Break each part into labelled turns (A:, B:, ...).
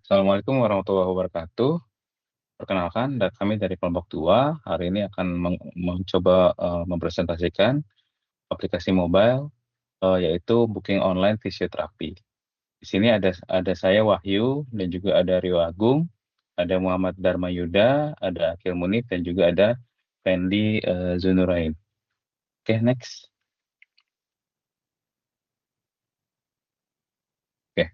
A: Assalamualaikum warahmatullahi wabarakatuh. Perkenalkan, kami dari kelompok 2 hari ini akan mencoba mempresentasikan aplikasi mobile, yaitu booking online fisioterapi. Di sini ada saya Wahyu dan juga ada Rio Agung, ada Muhammad Darmayuda, ada Akil Munif dan juga ada Fendi Zunurain. Oke, next. Oke,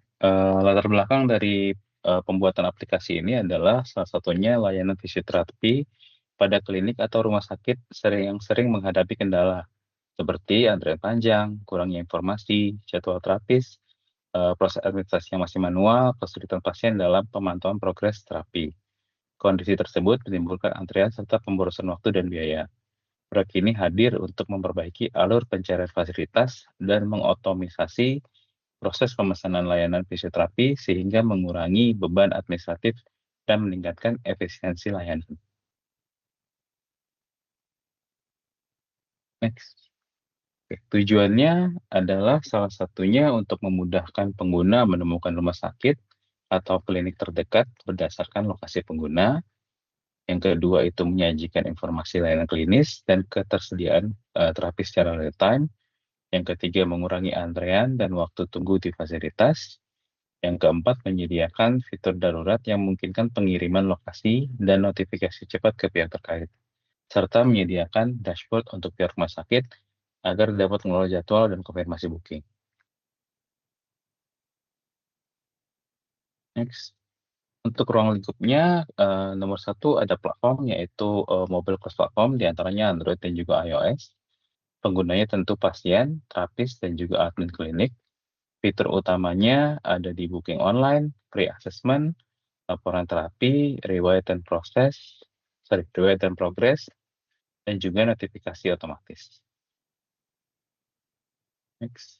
A: latar belakang dari pembuatan aplikasi ini adalah salah satunya layanan fisioterapi pada klinik atau rumah sakit yang sering menghadapi kendala seperti antrian panjang, kurangnya informasi, jadwal terapis, proses administrasi yang masih manual, kesulitan pasien dalam pemantauan progres terapi. Kondisi tersebut menimbulkan antrian serta pemborosan waktu dan biaya. Proyek ini hadir untuk memperbaiki alur pencarian fasilitas dan mengotomisasi proses pemesanan layanan fisioterapi sehingga mengurangi beban administratif dan meningkatkan efisiensi layanan. Next. Oke, tujuannya adalah salah satunya untuk memudahkan pengguna menemukan rumah sakit atau klinik terdekat berdasarkan lokasi pengguna. Yang kedua itu menyajikan informasi layanan klinis dan ketersediaan terapi secara real time. Yang ketiga mengurangi antrean dan waktu tunggu di fasilitas. Yang keempat menyediakan fitur darurat yang memungkinkan pengiriman lokasi dan notifikasi cepat ke pihak terkait, serta menyediakan dashboard untuk pihak rumah sakit agar dapat mengelola jadwal dan konfirmasi booking. Next. Untuk ruang lingkupnya, nomor satu ada platform yaitu mobile cross platform di antaranya Android dan juga iOS. Penggunanya tentu pasien, terapis, dan juga admin klinik. Fitur utamanya ada di booking online, pre-assessment, laporan terapi, riwayat dan progress, dan juga notifikasi otomatis. Next.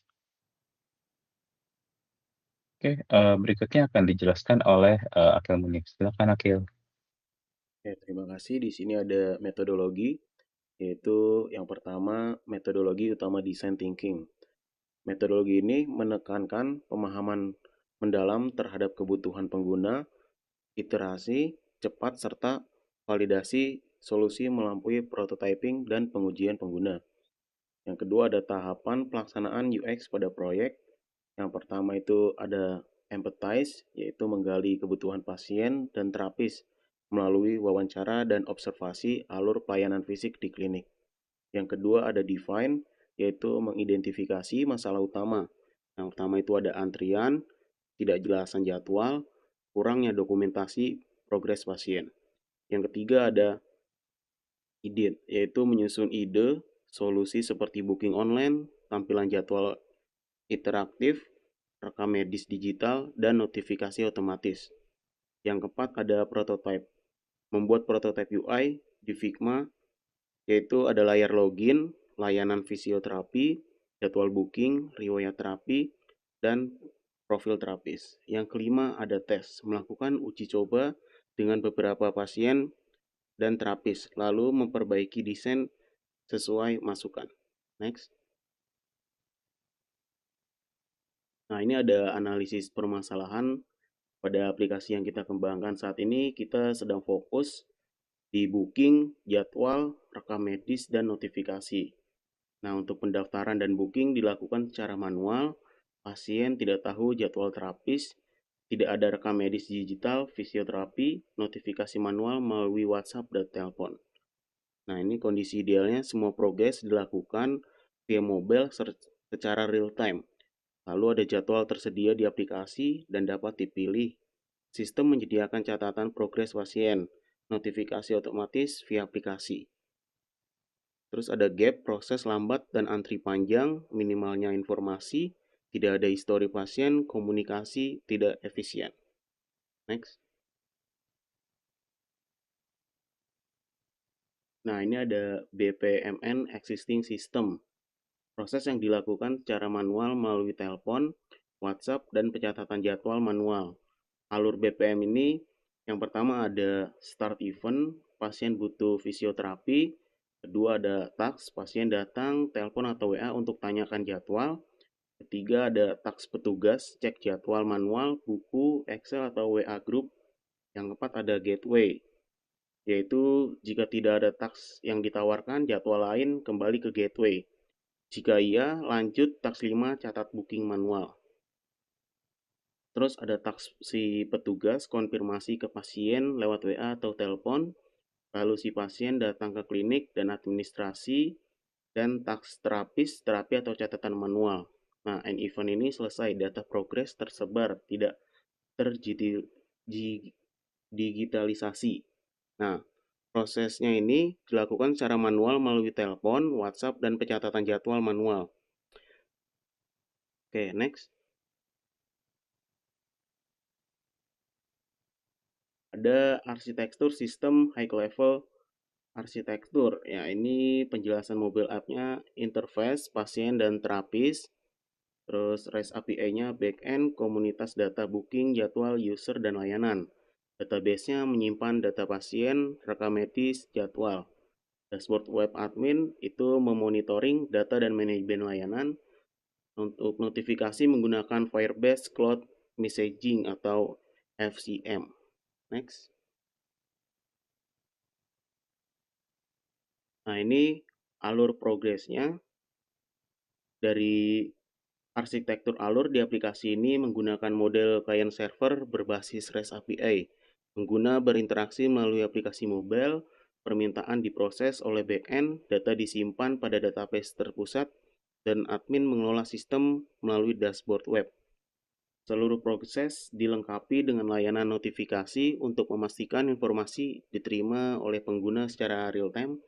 A: Oke, berikutnya akan dijelaskan oleh Akil Munif. Silakan Akil.
B: Oke, terima kasih. Di sini ada metodologi, yaitu yang pertama metodologi utama design thinking. Metodologi ini menekankan pemahaman mendalam terhadap kebutuhan pengguna, iterasi cepat serta validasi solusi melalui prototyping dan pengujian pengguna. Yang kedua ada tahapan pelaksanaan UX pada proyek. Yang pertama itu ada empathize, yaitu menggali kebutuhan pasien dan terapis melalui wawancara dan observasi alur pelayanan fisik di klinik. Yang kedua ada define, yaitu mengidentifikasi masalah utama. Yang pertama itu ada antrian, tidak jelasan jadwal, kurangnya dokumentasi progres pasien. Yang ketiga ada ide, yaitu menyusun ide solusi seperti booking online, tampilan jadwal interaktif, rekam medis digital, dan notifikasi otomatis. Yang keempat ada prototype. Membuat prototype UI di Figma, yaitu ada layar login, layanan fisioterapi, jadwal booking, riwayat terapi, dan profil terapis. Yang kelima ada tes, melakukan uji coba dengan beberapa pasien dan terapis, lalu memperbaiki desain sesuai masukan. Next. Nah, ini ada analisis permasalahan pada aplikasi yang kita kembangkan saat ini. Kita sedang fokus di booking, jadwal, rekam medis, dan notifikasi. Nah, untuk pendaftaran dan booking dilakukan secara manual. Pasien tidak tahu jadwal terapis, tidak ada rekam medis digital, fisioterapi, notifikasi manual melalui WhatsApp dan telepon. Nah, ini kondisi idealnya semua progres dilakukan via mobile secara real time. Lalu ada jadwal tersedia di aplikasi dan dapat dipilih. Sistem menyediakan catatan progres pasien, notifikasi otomatis via aplikasi. Terus ada gap, proses lambat dan antri panjang, minimalnya informasi, tidak ada histori pasien, komunikasi tidak efisien. Next. Nah, ini ada BPMN Existing System. Proses yang dilakukan secara manual melalui telepon, WhatsApp, dan pencatatan jadwal manual. Alur BPM ini yang pertama ada start event, pasien butuh fisioterapi. Kedua ada task, pasien datang, telepon atau WA untuk tanyakan jadwal. Ketiga ada taks petugas, cek jadwal manual, buku, Excel atau WA group. Yang keempat ada gateway, yaitu jika tidak ada taks yang ditawarkan, jadwal lain kembali ke gateway. Jika iya, lanjut taks 5 catat booking manual. Terus ada taks si petugas konfirmasi ke pasien lewat WA atau telepon, lalu si pasien datang ke klinik dan administrasi, dan taks terapis, terapi atau catatan manual. Nah, end event ini selesai, data progres tersebar, tidak terdigitalisasi. Nah, prosesnya ini dilakukan secara manual melalui telepon, WhatsApp, dan pencatatan jadwal manual. Oke, next. Ada arsitektur sistem high level arsitektur. Ya, ini penjelasan mobile app-nya, interface, pasien, dan terapis. Terus REST API-nya backend, komunitas data booking, jadwal, user, dan layanan. Database-nya menyimpan data pasien, rekam medis, jadwal. Dashboard web admin itu memonitoring data dan manajemen layanan. Untuk notifikasi menggunakan Firebase Cloud Messaging atau FCM. Next. Nah, ini alur progresnya. Dari arsitektur alur di aplikasi ini menggunakan model client server berbasis REST API. Pengguna berinteraksi melalui aplikasi mobile, permintaan diproses oleh backend, data disimpan pada database terpusat, dan admin mengelola sistem melalui dashboard web. Seluruh proses dilengkapi dengan layanan notifikasi untuk memastikan informasi diterima oleh pengguna secara real time.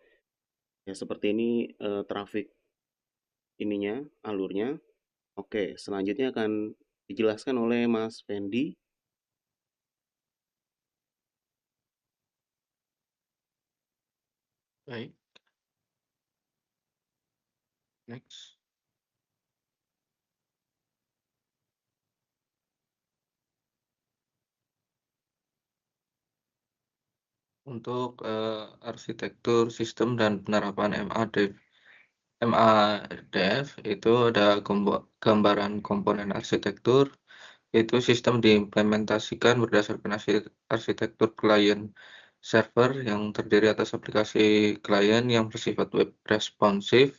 B: Ya, seperti ini traffic ininya, alurnya. Oke, selanjutnya akan dijelaskan oleh Mas Fendi.
C: Baik, next. Untuk arsitektur sistem dan penerapan MADF itu ada gambaran komponen arsitektur, yaitu sistem diimplementasikan berdasarkan arsitektur client server yang terdiri atas aplikasi klien yang bersifat web responsive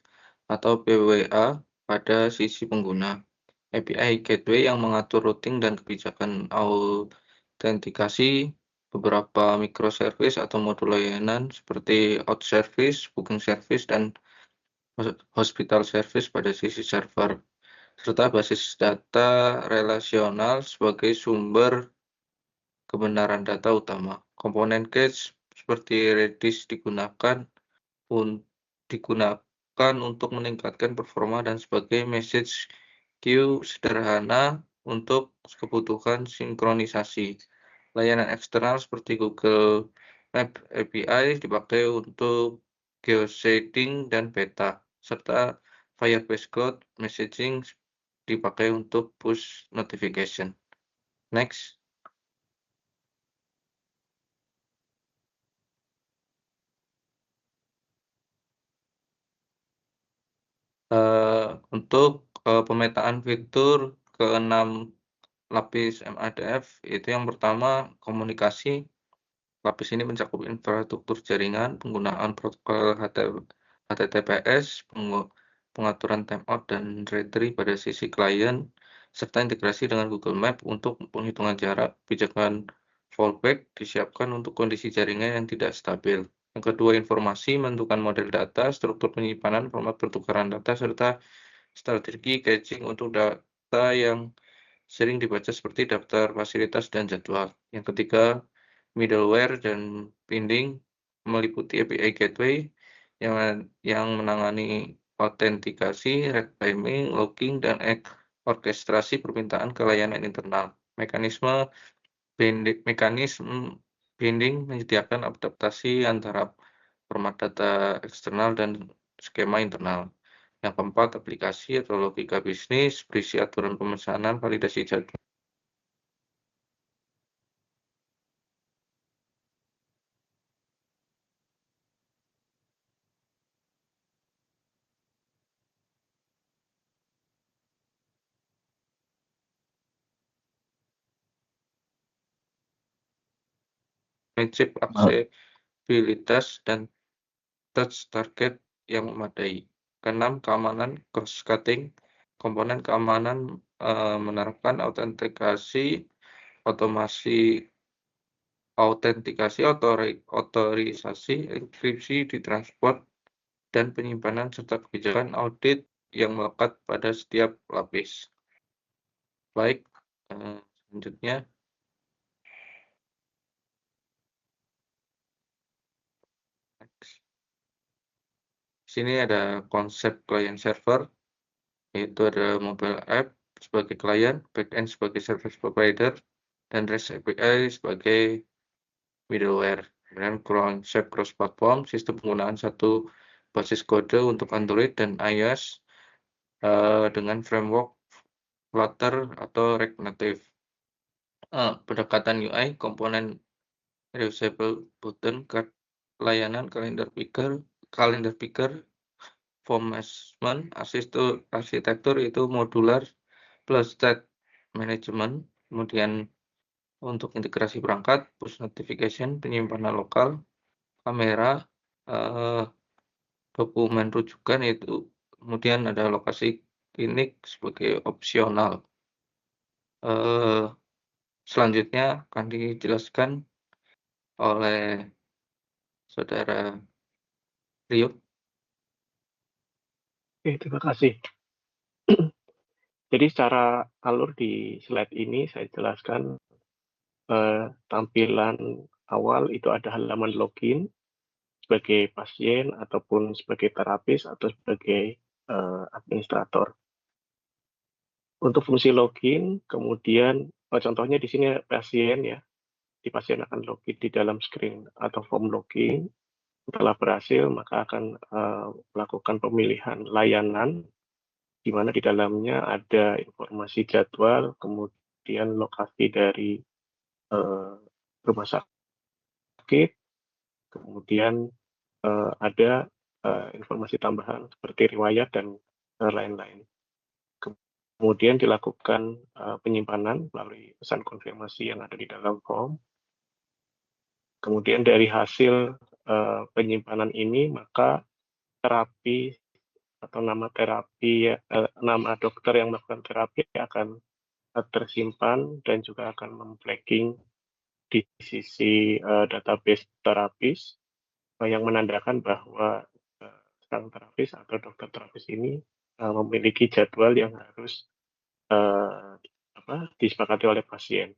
C: atau PWA pada sisi pengguna. API gateway yang mengatur routing dan kebijakan autentikasi, beberapa microservice atau modul layanan seperti out service, booking service, dan hospital service pada sisi server, serta basis data relasional sebagai sumber kebenaran data utama. Komponen cache seperti Redis digunakan untuk meningkatkan performa dan sebagai message queue sederhana untuk kebutuhan sinkronisasi. Layanan eksternal seperti Google Map API dipakai untuk geoshading dan peta, serta Firebase Cloud Messaging dipakai untuk push notification. Next. Untuk pemetaan fitur ke-6 lapis MADF, itu yang pertama komunikasi. Lapis ini mencakup infrastruktur jaringan, penggunaan protokol HTTPS, pengaturan timeout dan retry pada sisi klien, serta integrasi dengan Google Map untuk penghitungan jarak. Pijakan fallback disiapkan untuk kondisi jaringan yang tidak stabil. Yang kedua, informasi, menentukan model data, struktur penyimpanan, format pertukaran data, serta strategi caching untuk data yang sering dibaca seperti daftar fasilitas dan jadwal. Yang ketiga, middleware dan binding meliputi API gateway yang menangani autentikasi, red timing, logging, dan orkestrasi permintaan ke layanan internal. Mekanisme binding menyediakan adaptasi antara format data eksternal dan skema internal. Yang keempat, aplikasi atau logika bisnis berisi aturan pemesanan, validasi jadwal. prinsip aksesibilitas dan touch target yang memadai. Keenam, keamanan cross-cutting. Komponen keamanan menerapkan autentikasi, otorisasi, enkripsi di transport, dan penyimpanan serta kebijakan audit yang melekat pada setiap lapis. Baik, selanjutnya. Di sini ada konsep client server, yaitu ada mobile app sebagai klien, backend sebagai service provider, dan REST API sebagai middleware. Kemudian konsep cross-platform, sistem penggunaan satu basis kode untuk Android dan iOS dengan framework Flutter atau React Native. Pendekatan UI, komponen reusable button, layanan calendar picker, form management, arsitektur itu modular plus state management. Kemudian untuk integrasi perangkat, push notification, penyimpanan lokal, kamera, dokumen rujukan itu, kemudian ada lokasi klinik sebagai opsional. Selanjutnya akan dijelaskan oleh Saudara Rio.
D: Oke, terima kasih. Jadi secara alur di slide ini saya jelaskan tampilan awal itu ada halaman login sebagai pasien ataupun sebagai terapis atau sebagai administrator. Untuk fungsi login, kemudian contohnya di sini pasien ya, di pasien akan login di dalam screen atau form login. Setelah berhasil, maka akan melakukan pemilihan layanan, di mana di dalamnya ada informasi jadwal, kemudian lokasi dari rumah sakit, kemudian ada informasi tambahan seperti riwayat dan lain-lain. Kemudian dilakukan penyimpanan melalui pesan konfirmasi yang ada di dalam form. Kemudian dari hasil penyimpanan ini, maka terapi atau nama dokter yang melakukan terapi akan tersimpan dan juga akan memflagging di sisi database terapis yang menandakan bahwa sang terapis atau dokter terapis ini memiliki jadwal yang harus disepakati oleh pasien,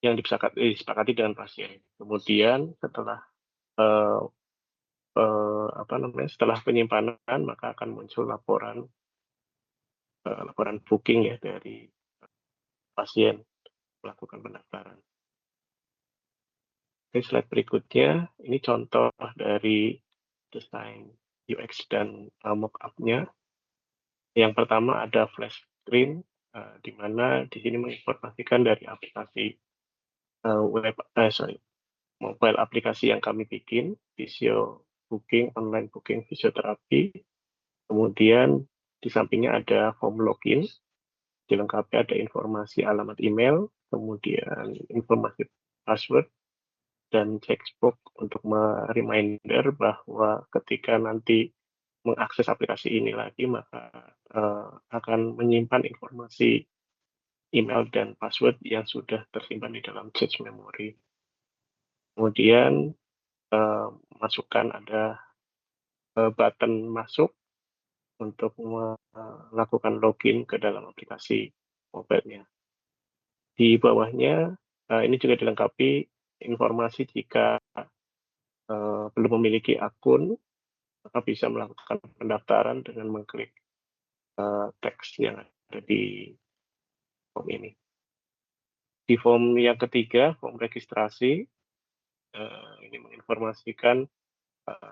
D: yang disepakati dengan pasien. Kemudian setelah setelah penyimpanan, maka akan muncul laporan booking ya dari pasien melakukan pendaftaran. Di slide berikutnya, ini contoh dari desain UX dan mockup-nya. Yang pertama ada flash screen, di mana di sini menginformasikan dari aplikasi mobile aplikasi yang kami bikin, Visio Booking, online booking fisioterapi. Kemudian di sampingnya ada form login, dilengkapi ada informasi alamat email, kemudian informasi password, dan checkbox untuk reminder bahwa ketika nanti mengakses aplikasi ini lagi, maka akan menyimpan informasi email dan password yang sudah tersimpan di dalam cache memory. Kemudian masukkan ada button masuk untuk melakukan login ke dalam aplikasi mobile-nya. Di bawahnya ini juga dilengkapi informasi jika belum memiliki akun, maka bisa melakukan pendaftaran dengan mengklik teks yang ada di form ini. Di form yang ketiga, form registrasi, ini menginformasikan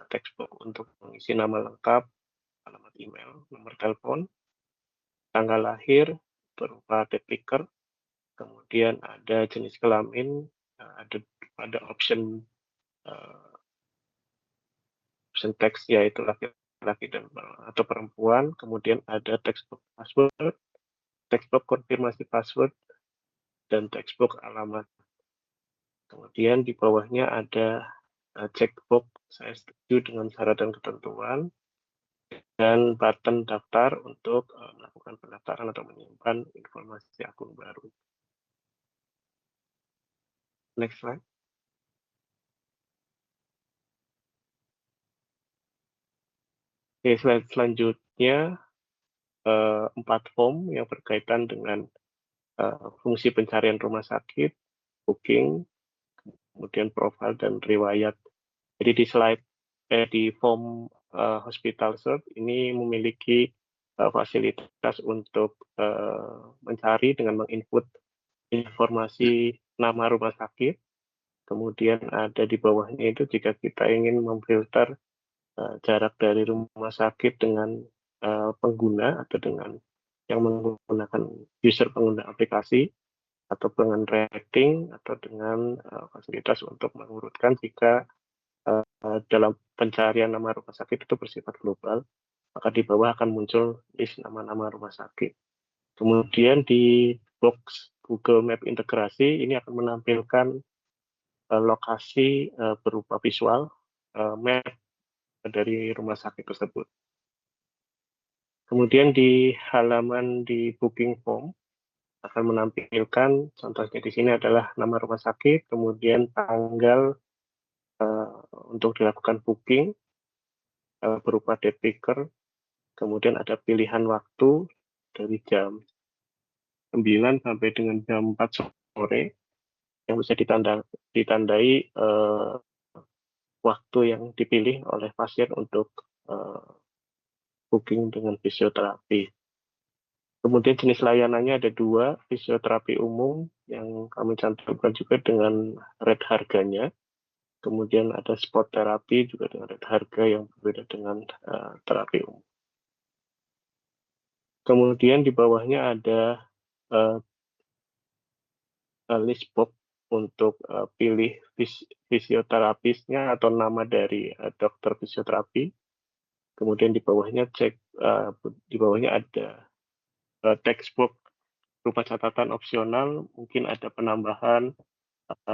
D: textbox untuk mengisi nama lengkap, alamat email, nomor telepon, tanggal lahir berupa deplicker, kemudian ada jenis kelamin, ada option teks yaitu laki-laki dan atau perempuan, kemudian ada textbox password, textbox konfirmasi password, dan textbox alamat. Kemudian di bawahnya ada checkbox saya setuju dengan syarat dan ketentuan, dan button daftar untuk melakukan pendaftaran atau menyimpan informasi akun baru. Next slide. Oke, slide selanjutnya 4 form yang berkaitan dengan fungsi pencarian rumah sakit, booking, kemudian profil dan riwayat. Jadi di form hospital search ini memiliki fasilitas untuk mencari dengan menginput informasi nama rumah sakit. Kemudian ada di bawahnya itu jika kita ingin memfilter jarak dari rumah sakit dengan pengguna atau dengan yang menggunakan user pengguna aplikasi, atau dengan rating, atau dengan fasilitas untuk mengurutkan jika dalam pencarian nama rumah sakit itu bersifat global, maka di bawah akan muncul list nama-nama rumah sakit. Kemudian di box Google Map integrasi ini akan menampilkan lokasi berupa visual map dari rumah sakit tersebut. Kemudian di halaman di booking form akan menampilkan, contohnya di sini adalah nama rumah sakit, kemudian tanggal untuk dilakukan booking berupa date picker, kemudian ada pilihan waktu dari jam 9 sampai dengan jam 4 sore yang bisa ditandai waktu yang dipilih oleh pasien untuk booking dengan fisioterapi. Kemudian jenis layanannya ada 2, fisioterapi umum yang kami cantumkan juga dengan rate harganya. Kemudian ada spot terapi juga dengan rate harga yang berbeda dengan terapi umum. Kemudian di bawahnya ada list box untuk pilih fisioterapisnya atau nama dari dokter fisioterapi. Kemudian di bawahnya di bawahnya ada textbook berupa catatan opsional, mungkin ada penambahan,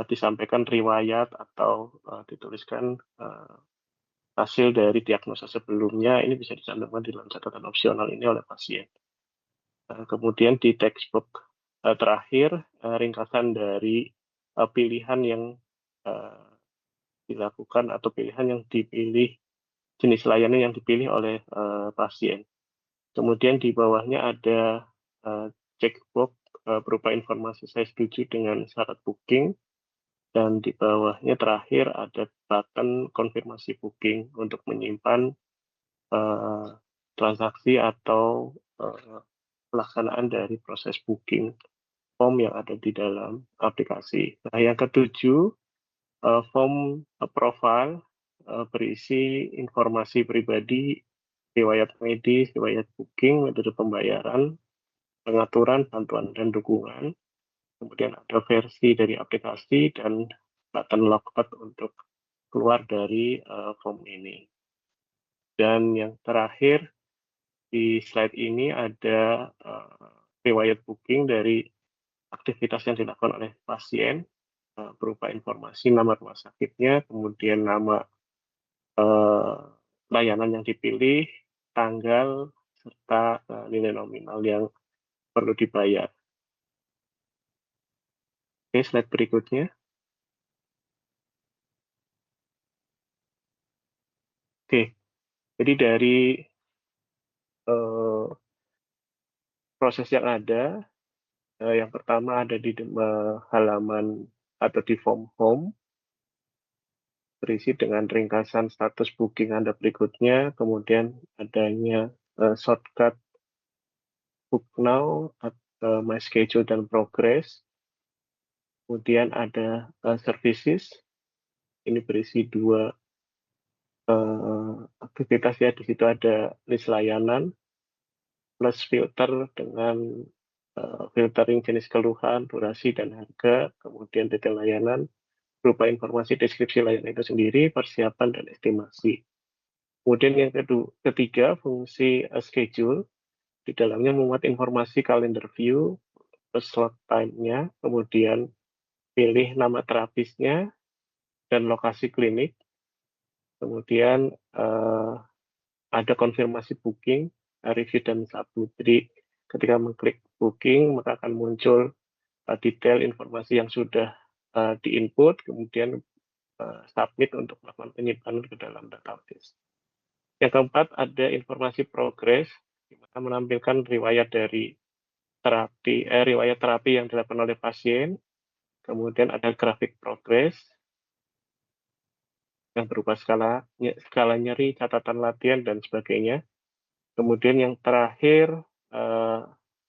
D: disampaikan riwayat atau dituliskan hasil dari diagnosa sebelumnya, ini bisa dicantumkan di dalam catatan opsional ini oleh pasien. Kemudian di textbook terakhir, ringkasan dari pilihan yang dilakukan atau pilihan yang dipilih, jenis layanan yang dipilih oleh pasien. Kemudian di bawahnya ada checkbox berupa informasi saya setuju dengan syarat booking, dan di bawahnya terakhir ada button konfirmasi booking untuk menyimpan transaksi atau pelaksanaan dari proses booking form yang ada di dalam aplikasi. Nah, yang ketujuh, form profile berisi informasi pribadi, riwayat medis, riwayat booking, metode pembayaran, pengaturan, bantuan, dan dukungan. Kemudian ada versi dari aplikasi dan button logout untuk keluar dari form ini. Dan yang terakhir di slide ini ada riwayat booking dari aktivitas yang dilakukan oleh pasien berupa informasi nama rumah sakitnya, kemudian nama layanan yang dipilih, tanggal, serta nilai nominal yang perlu dibayar. Oke, slide berikutnya. Oke, jadi dari proses yang ada, yang pertama ada di halaman atau di form home, berisi dengan ringkasan status booking Anda berikutnya, kemudian adanya shortcut book now, my schedule, dan progress. Kemudian ada services, ini berisi 2 aktivitas ya, di situ ada list layanan, plus filter dengan filtering jenis keluhan, durasi, dan harga, kemudian detail layanan, berupa informasi deskripsi layanan itu sendiri, persiapan, dan estimasi. Kemudian yang ketiga, fungsi schedule, di dalamnya memuat informasi calendar view, slot time-nya, kemudian pilih nama terapisnya dan lokasi klinik. Kemudian ada konfirmasi booking, review dan submit. Jadi ketika mengklik booking, maka akan muncul detail informasi yang sudah di-input, kemudian submit untuk melakukan penyimpanan ke dalam database. Yang keempat, ada informasi progres, di mana menampilkan riwayat dari riwayat terapi yang dilakukan oleh pasien, kemudian ada grafik progres yang berupa skala nyeri, catatan latihan, dan sebagainya. Kemudian yang terakhir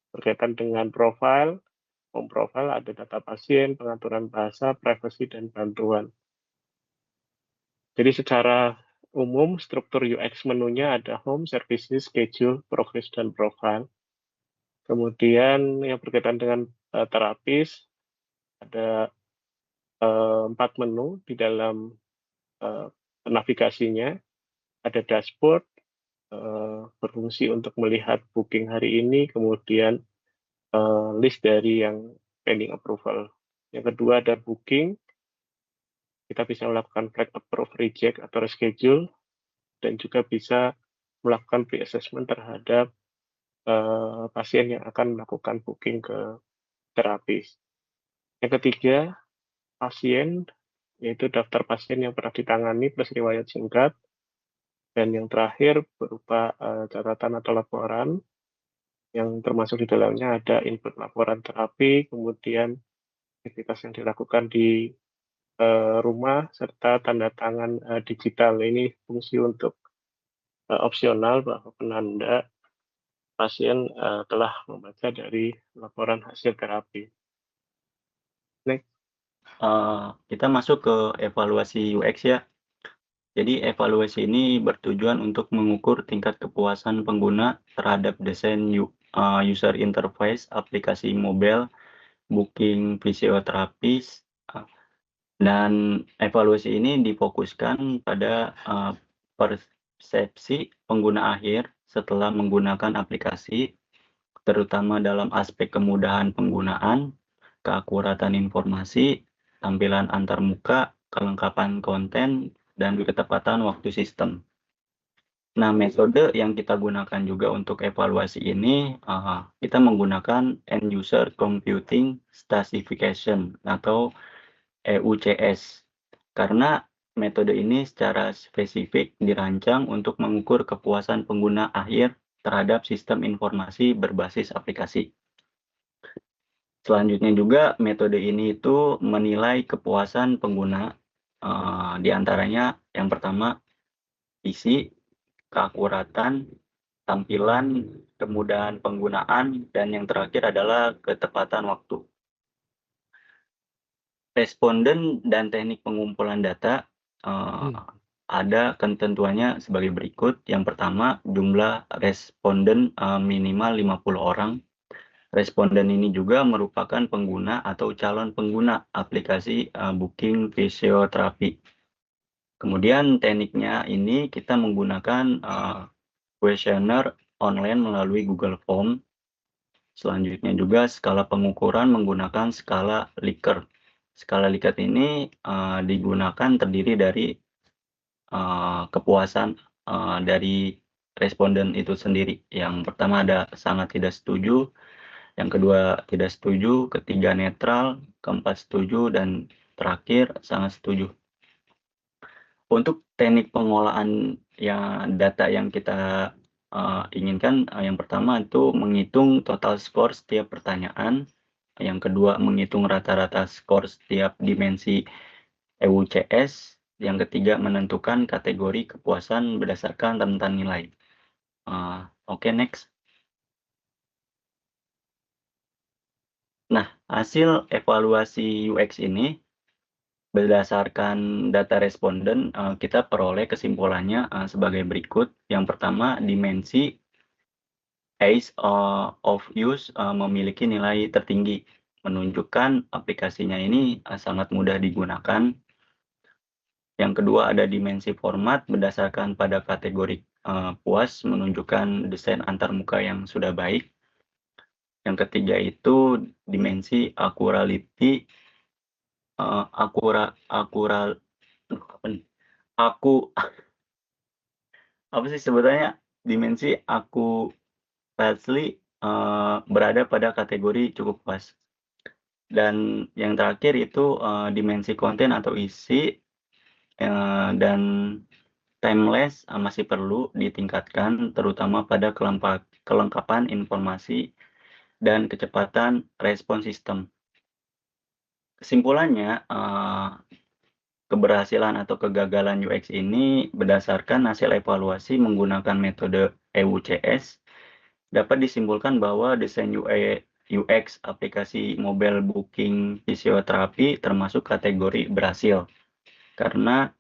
D: berkaitan dengan profile, home profile, ada data pasien, pengaturan bahasa, privasi, dan bantuan. Jadi secara umum struktur UX menunya ada home, services, schedule, progress, dan profile. Kemudian yang berkaitan dengan terapis, ada 4 menu di dalam navigasinya. Ada dashboard, berfungsi untuk melihat booking hari ini, kemudian list dari yang pending approval. Yang kedua ada booking, kita bisa melakukan flag approve, reject, atau reschedule, dan juga bisa melakukan pre-assessment terhadap pasien yang akan melakukan booking ke terapis. Yang ketiga, pasien, yaitu daftar pasien yang pernah ditangani plus riwayat singkat. Dan yang terakhir berupa catatan atau laporan, yang termasuk di dalamnya ada input laporan terapi, kemudian aktivitas yang dilakukan di rumah, serta tanda tangan digital. Ini fungsi untuk opsional bahwa penanda pasien telah membaca dari laporan hasil terapi. Next.
E: Kita masuk ke evaluasi UX ya. Jadi evaluasi ini bertujuan untuk mengukur tingkat kepuasan pengguna terhadap desain user interface aplikasi mobile, booking fisioterapis, dan evaluasi ini difokuskan pada persepsi pengguna akhir setelah menggunakan aplikasi, terutama dalam aspek kemudahan penggunaan, keakuratan informasi, tampilan antarmuka, kelengkapan konten, dan ketepatan waktu sistem. Nah, metode yang kita gunakan juga untuk evaluasi ini, kita menggunakan End User Computing Stratification atau EUCS. Karena metode ini secara spesifik dirancang untuk mengukur kepuasan pengguna akhir terhadap sistem informasi berbasis aplikasi. Selanjutnya juga metode ini itu menilai kepuasan pengguna, di antaranya yang pertama isi, keakuratan, tampilan, kemudahan penggunaan, dan yang terakhir adalah ketepatan waktu. Responden dan teknik pengumpulan data ada ketentuannya sebagai berikut. Yang pertama, jumlah responden minimal 50 orang. Responden ini juga merupakan pengguna atau calon pengguna aplikasi booking fisioterapi. Kemudian tekniknya ini kita menggunakan kuesioner online melalui Google Form. Selanjutnya juga skala pengukuran menggunakan skala Likert. Skala Likert ini digunakan terdiri dari kepuasan dari responden itu sendiri. Yang pertama ada sangat tidak setuju, yang kedua tidak setuju, ketiga netral, keempat setuju, dan terakhir sangat setuju. Untuk teknik pengolahan data yang kita inginkan, yang pertama itu menghitung total skor setiap pertanyaan, yang kedua menghitung rata-rata skor setiap dimensi EUCS, yang ketiga menentukan kategori kepuasan berdasarkan rentan nilai. Oke, next. Nah, hasil evaluasi UX ini berdasarkan data responden, kita peroleh kesimpulannya sebagai berikut. Yang pertama, dimensi ease of use memiliki nilai tertinggi, menunjukkan aplikasinya ini sangat mudah digunakan. Yang kedua, ada dimensi format berdasarkan pada kategori puas, menunjukkan desain antarmuka yang sudah baik. Yang ketiga itu dimensi accuracy akurat apa nih? Apa sih sebenarnya dimensi accurately berada pada kategori cukup puas. Dan yang terakhir itu dimensi konten atau isi dan timeless masih perlu ditingkatkan, terutama pada kelengkapan informasi dan kecepatan respon sistem. Kesimpulannya, keberhasilan atau kegagalan UX ini berdasarkan hasil evaluasi menggunakan metode EUCS dapat disimpulkan bahwa desain UX aplikasi mobile booking fisioterapi termasuk kategori berhasil karena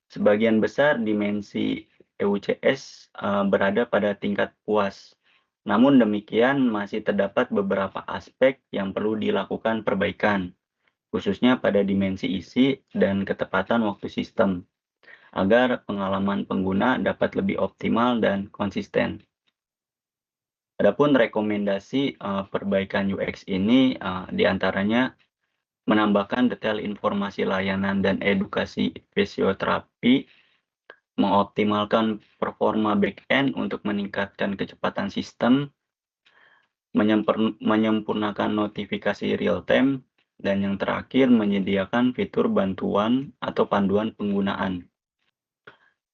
E: sebagian besar dimensi EUCS berada pada tingkat puas. Namun demikian masih terdapat beberapa aspek yang perlu dilakukan perbaikan, khususnya pada dimensi isi dan ketepatan waktu sistem, agar pengalaman pengguna dapat lebih optimal dan konsisten. Adapun rekomendasi perbaikan UX ini diantaranya menambahkan detail informasi layanan dan edukasi fisioterapi, mengoptimalkan performa back-end untuk meningkatkan kecepatan sistem, menyempurnakan notifikasi real-time, dan yang terakhir menyediakan fitur bantuan atau panduan penggunaan.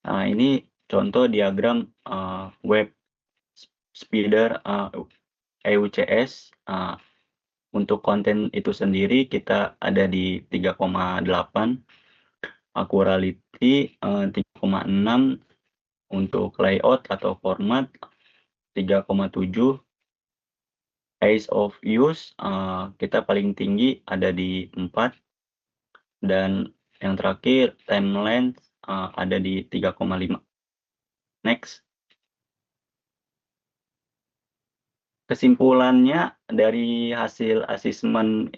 E: Ini contoh diagram web speeder EUCS. Untuk konten itu sendiri kita ada di 3,8, Accuracy 3,6, untuk layout atau format 3,7, ease of use kita paling tinggi ada di 4, dan yang terakhir timeline ada di 3,5. Next. Kesimpulannya dari hasil asesmen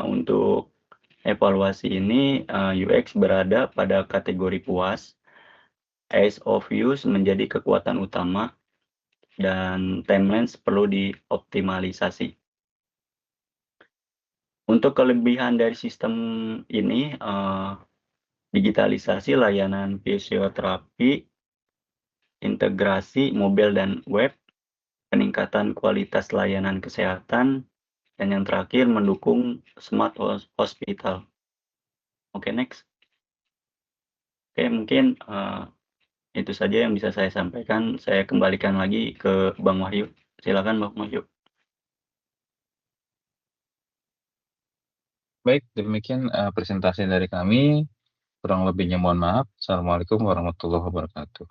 E: untuk evaluasi ini, UX berada pada kategori puas, ease of use menjadi kekuatan utama, dan timelines perlu dioptimalisasi. Untuk kelebihan dari sistem ini, digitalisasi layanan fisioterapi, integrasi mobile dan web, peningkatan kualitas layanan kesehatan, dan yang terakhir mendukung smart hospital. Oke, next. Oke, mungkin itu saja yang bisa saya sampaikan. Saya kembalikan lagi ke Bang Wahyu. Silakan Bang Wahyu.
A: Baik, demikian presentasi dari kami. Kurang lebihnya mohon maaf. Assalamualaikum warahmatullahi wabarakatuh.